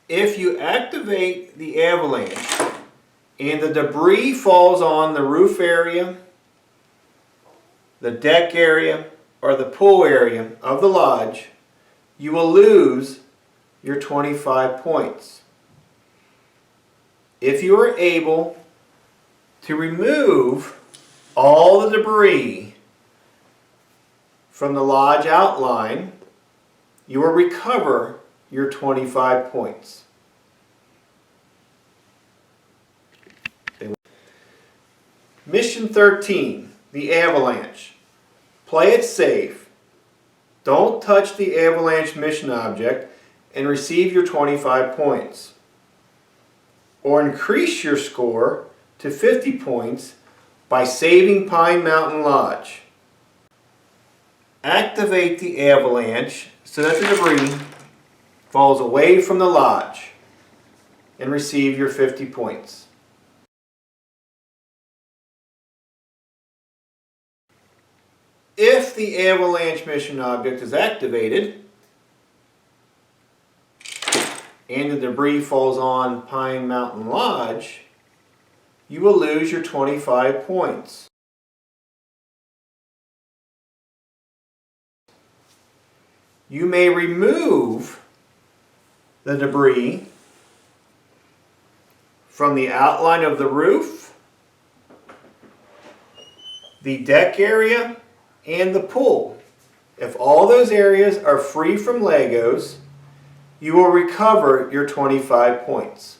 If you activate the avalanche and the debris falls on the roof area, the deck area, or the pool area of the lodge, you will lose your 25 points. If you are able to remove all the debris from the lodge outline, you will recover your 25 points. Mission 13, the Avalanche. Play it safe. Don't touch the Avalanche mission object and receive your 25 points. Or increase your score to 50 points by saving Pine Mountain Lodge. Activate the avalanche so that the debris falls away from the lodge and receive your 50 points. If the avalanche mission object is activated and the debris falls on Pine Mountain Lodge, you will lose your 25 points. You may remove the debris from the outline of the roof, the deck area, and the pool. If all those areas are free from Legos, you will recover your 25 points.